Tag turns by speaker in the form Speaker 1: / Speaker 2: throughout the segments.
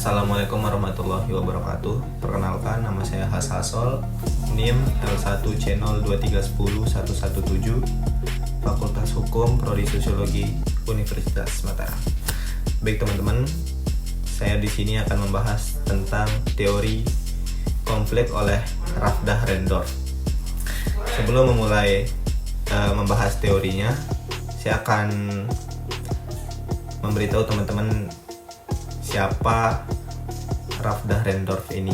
Speaker 1: Assalamualaikum warahmatullahi wabarakatuh. Perkenalkan, nama saya Hasasol, NIM L1C02310117, Fakultas Hukum Prodi Sosiologi Universitas Mataram. Baik teman-teman, saya di sini akan membahas tentang teori konflik oleh Rafdah Rendorf. Sebelum memulai membahas teorinya, saya akan memberitahu teman-teman siapa Rafdah Rendorf ini.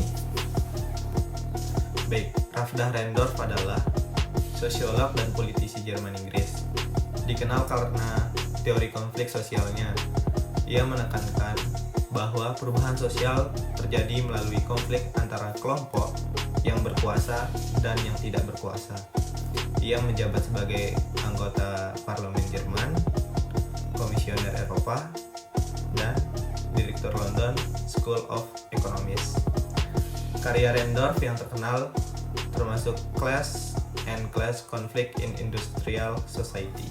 Speaker 1: Baik, Rafdah Rendorf adalah sosiolog dan politisi Jerman Inggris. Dikenal karena teori konflik sosialnya. Ia menekankan bahwa perubahan sosial terjadi melalui konflik antara kelompok yang berkuasa dan yang tidak berkuasa. Ia menjabat sebagai anggota parlemen Jerman, komisioner Eropa, dan Direktur London School of Economics. Karya Rendorf yang terkenal termasuk Class and Class Conflict in Industrial Society.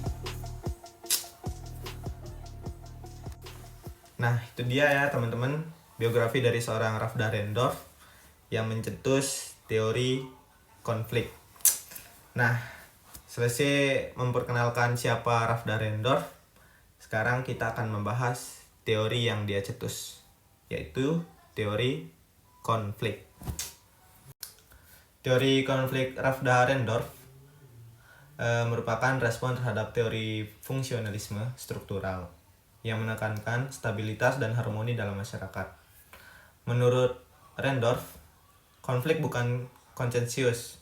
Speaker 1: Nah, itu dia ya teman-teman, biografi dari seorang Rafdah Rendorf yang mencetus teori konflik. Nah, selesai memperkenalkan siapa Rafdah Rendorf, sekarang kita akan membahas teori yang dia cetus, yaitu teori konflik. Teori konflik Rafdah Rendorf merupakan respon terhadap teori fungsionalisme struktural yang menekankan stabilitas dan harmoni dalam masyarakat. Menurut Rendorf, konflik bukan konsensus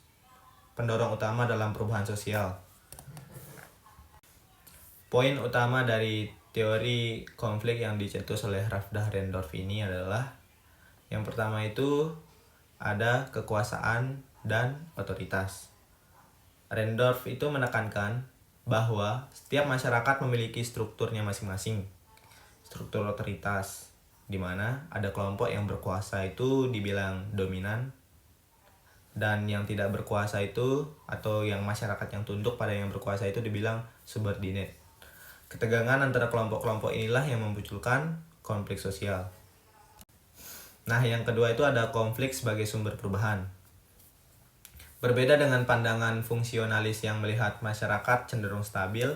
Speaker 1: pendorong utama dalam perubahan sosial. Poin utama dari teori konflik yang dicetus oleh Rafdah Rendorf ini adalah yang pertama itu ada kekuasaan dan otoritas. Rendorf itu menekankan bahwa setiap masyarakat memiliki strukturnya masing-masing. Struktur otoritas, di mana ada kelompok yang berkuasa itu dibilang dominan, dan yang tidak berkuasa itu atau yang masyarakat yang tunduk pada yang berkuasa itu dibilang subordinate. Ketegangan antara kelompok-kelompok inilah yang memunculkan konflik sosial. Nah, yang kedua itu ada konflik sebagai sumber perubahan. Berbeda dengan pandangan fungsionalis yang melihat masyarakat cenderung stabil,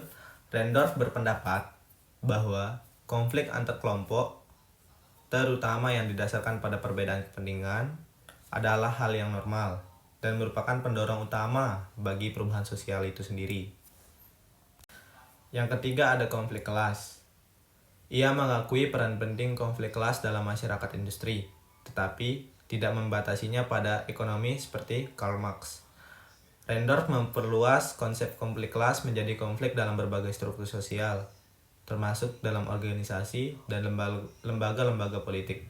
Speaker 1: Rendorf berpendapat bahwa konflik antar kelompok, terutama yang didasarkan pada perbedaan kepentingan, adalah hal yang normal dan merupakan pendorong utama bagi perubahan sosial itu sendiri. Yang ketiga ada konflik kelas. Ia mengakui peran penting konflik kelas dalam masyarakat industri, tetapi tidak membatasinya pada ekonomi seperti Karl Marx. Rendorf memperluas konsep konflik kelas menjadi konflik dalam berbagai struktur sosial, termasuk dalam organisasi dan lembaga-lembaga politik.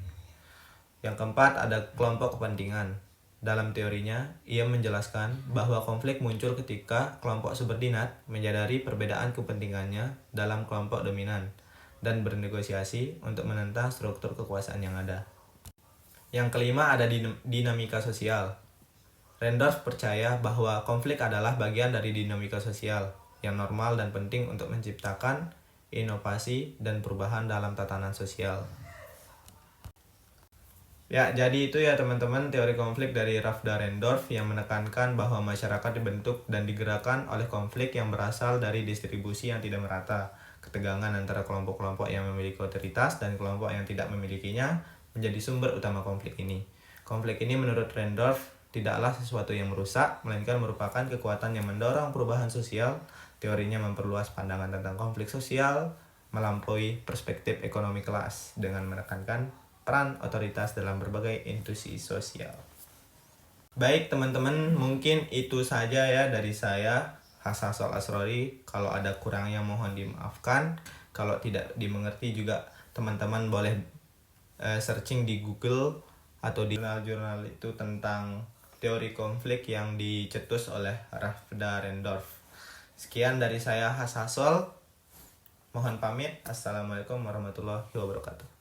Speaker 1: Yang keempat ada kelompok kepentingan. Dalam teorinya, ia menjelaskan bahwa konflik muncul ketika kelompok subordinat menyadari perbedaan kepentingannya dalam kelompok dominan dan bernegosiasi untuk menentang struktur kekuasaan yang ada. Yang kelima ada dinamika sosial. Rendorf percaya bahwa konflik adalah bagian dari dinamika sosial yang normal dan penting untuk menciptakan inovasi dan perubahan dalam tatanan sosial. Ya, jadi itu ya teman-teman teori konflik dari Rafdah Rendorf yang menekankan bahwa masyarakat dibentuk dan digerakkan oleh konflik yang berasal dari distribusi yang tidak merata. Ketegangan antara kelompok-kelompok yang memiliki otoritas dan kelompok yang tidak memilikinya menjadi sumber utama konflik ini. Konflik ini menurut Rendorf tidaklah sesuatu yang merusak, melainkan merupakan kekuatan yang mendorong perubahan sosial. Teorinya memperluas pandangan tentang konflik sosial melampaui perspektif ekonomi kelas dengan menekankan peran otoritas dalam berbagai institusi sosial. Baik teman-teman, mungkin itu saja ya dari saya, Hasasol Asrori. Kalau ada kurangnya mohon dimaafkan. Kalau tidak dimengerti juga teman-teman boleh searching di Google atau di jurnal-jurnal itu tentang teori konflik yang dicetus oleh Rafdah Rendorf. Sekian dari saya Hasasol. Mohon pamit. Assalamualaikum warahmatullahi wabarakatuh.